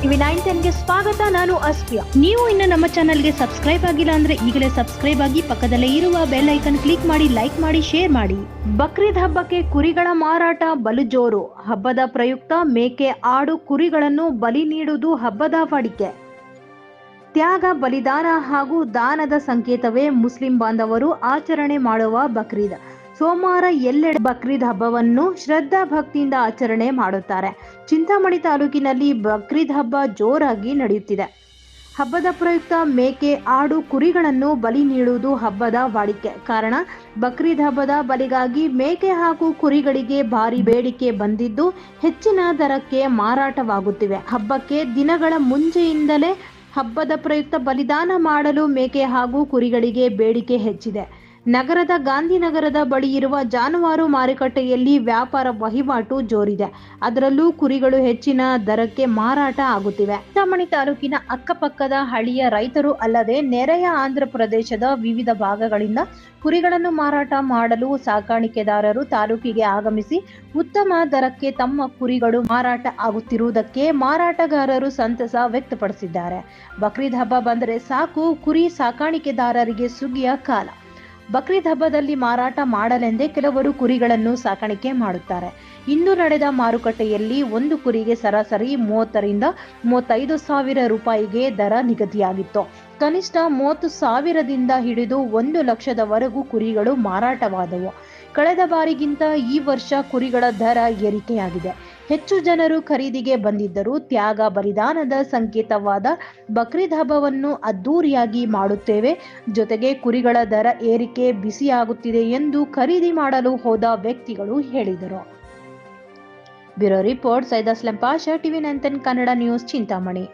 TV 910ಗೆ ಸ್ವಾಗತ. ನಾನು ಅಸ್ಫಿಯಾ. ನೀವು ಇನ್ನು ನಮ್ಮ ಚಾನೆಲ್ಗೆ ಸಬ್ಸ್ಕ್ರೈಬ್ ಆಗಿಲ್ಲ ಅಂದ್ರೆ ಈಗಲೇ ಸಬ್ಸ್ಕ್ರೈಬ್ ಆಗಿ ಪಕ್ಕದಲ್ಲೇ ಇರುವ ಬೆಲ್ ಐಕನ್ ಕ್ಲಿಕ್ ಮಾಡಿ, ಲೈಕ್ ಮಾಡಿ, ಶೇರ್ ಮಾಡಿ. ಬಕ್ರೀದ್ ಹಬ್ಬಕ್ಕೆ ಕುರಿಗಳ ಮಾರಾಟ ಬಲು ಜೋರು. ಹಬ್ಬದ ಪ್ರಯುಕ್ತ ಮೇಕೆ, ಆಡು, ಕುರಿಗಳನ್ನು ಬಲಿ ನೀಡುವುದು ಹಬ್ಬದ ವಾಡಿಕೆ. ತ್ಯಾಗ, ಬಲಿದಾನ ಹಾಗೂ ದಾನದ ಸಂಕೇತವೇ ಮುಸ್ಲಿಂ ಬಾಂಧವರು ಆಚರಣೆ ಮಾಡುವ ಬಕ್ರೀದ್. ಸೋಮವಾರ ಎಲ್ಲೆಡೆ ಬಕ್ರೀದ್ ಹಬ್ಬವನ್ನು ಶ್ರದ್ಧಾ ಭಕ್ತಿಯಿಂದ ಆಚರಣೆ ಮಾಡುತ್ತಾರೆ. ಚಿಂತಾಮಣಿ ತಾಲೂಕಿನಲ್ಲಿ ಬಕ್ರೀದ್ ಹಬ್ಬ ಜೋರಾಗಿ ನಡೆಯುತ್ತಿದೆ. ಹಬ್ಬದ ಪ್ರಯುಕ್ತ ಮೇಕೆ, ಆಡು, ಕುರಿಗಳನ್ನು ಬಲಿ ನೀಡುವುದು ಹಬ್ಬದ ವಾಡಿಕೆ. ಕಾರಣ, ಬಕ್ರೀದ್ ಹಬ್ಬದ ಬಲಿಗಾಗಿ ಮೇಕೆ ಹಾಗೂ ಕುರಿಗಳಿಗೆ ಭಾರಿ ಬೇಡಿಕೆ ಬಂದಿದ್ದು ಹೆಚ್ಚಿನ ದರಕ್ಕೆ ಮಾರಾಟವಾಗುತ್ತಿವೆ. ಹಬ್ಬಕ್ಕೆ ದಿನಗಳ ಮುಂಚೆಯಿಂದಲೇ ಹಬ್ಬದ ಪ್ರಯುಕ್ತ ಬಲಿದಾನ ಮಾಡಲು ಮೇಕೆ ಹಾಗೂ ಕುರಿಗಳಿಗೆ ಬೇಡಿಕೆ ಹೆಚ್ಚಿದೆ. ನಗರದ ಗಾಂಧಿನಗರದ ಬಳಿ ಇರುವ ಜಾನುವಾರು ಮಾರುಕಟ್ಟೆಯಲ್ಲಿ ವ್ಯಾಪಾರ ವಹಿವಾಟು ಜೋರಿದೆ. ಅದರಲ್ಲೂ ಕುರಿಗಳು ಹೆಚ್ಚಿನ ದರಕ್ಕೆ ಮಾರಾಟ ಆಗುತ್ತಿವೆ. ಚಿಂತಾಮಣಿ ತಾಲೂಕಿನ ಅಕ್ಕಪಕ್ಕದ ಹಳ್ಳಿಯ ರೈತರು ಅಲ್ಲದೆ ನೆರೆಯ ಆಂಧ್ರ ಪ್ರದೇಶದ ವಿವಿಧ ಭಾಗಗಳಿಂದ ಕುರಿಗಳನ್ನು ಮಾರಾಟ ಮಾಡಲು ಸಾಕಾಣಿಕೆದಾರರು ತಾಲೂಕಿಗೆ ಆಗಮಿಸಿ ಉತ್ತಮ ದರಕ್ಕೆ ತಮ್ಮ ಕುರಿಗಳು ಮಾರಾಟ ಆಗುತ್ತಿರುವುದಕ್ಕೆ ಮಾರಾಟಗಾರರು ಸಂತಸ ವ್ಯಕ್ತಪಡಿಸಿದ್ದಾರೆ. ಬಕ್ರೀದ್ ಹಬ್ಬ ಬಂದರೆ ಸಾಕು, ಕುರಿ ಸಾಕಾಣಿಕೆದಾರರಿಗೆ ಸುಗ್ಗಿಯ ಕಾಲ. ಬಕ್ರೀದ್ ಹಬ್ಬದಲ್ಲಿ ಮಾರಾಟ ಮಾಡಲೆಂದೇ ಕೆಲವರು ಕುರಿಗಳನ್ನು ಸಾಕಾಣಿಕೆ ಮಾಡುತ್ತಾರೆ. ಇಂದು ನಡೆದ ಮಾರುಕಟ್ಟೆಯಲ್ಲಿ ಒಂದು ಕುರಿಗೆ ಸರಾಸರಿ 30,000ರಿಂದ 35,000 ರೂಪಾಯಿಗೆ ದರ ನಿಗದಿಯಾಗಿತ್ತು. ಕನಿಷ್ಠ 30,000ದಿಂದ ಹಿಡಿದು 1,00,000ದವರೆಗೂ ಕುರಿಗಳು ಮಾರಾಟವಾದವು. ಕಳೆದ ಬಾರಿಗಿಂತ ಈ ವರ್ಷ ಕುರಿಗಳ ದರ ಏರಿಕೆಯಾಗಿದೆ. ಹೆಚ್ಚು ಜನರು ಖರೀದಿಗೆ ಬಂದಿದ್ದರೂ ತ್ಯಾಗ, ಬಲಿದಾನದ ಸಂಕೇತವಾದ ಬಕ್ರೀದ್ ಹಬ್ಬವನ್ನು ಅದ್ದೂರಿಯಾಗಿ ಮಾಡುತ್ತೇವೆ. ಜೊತೆಗೆ ಕುರಿಗಳ ದರ ಏರಿಕೆ ಬಿಸಿಯಾಗುತ್ತಿದೆ ಎಂದು ಖರೀದಿ ಮಾಡಲು ಹೋದ ವ್ಯಕ್ತಿಗಳು ಹೇಳಿದರು. Bureau report, Syed Aslam Pasha, TV 910 Kannada news, Chintamani.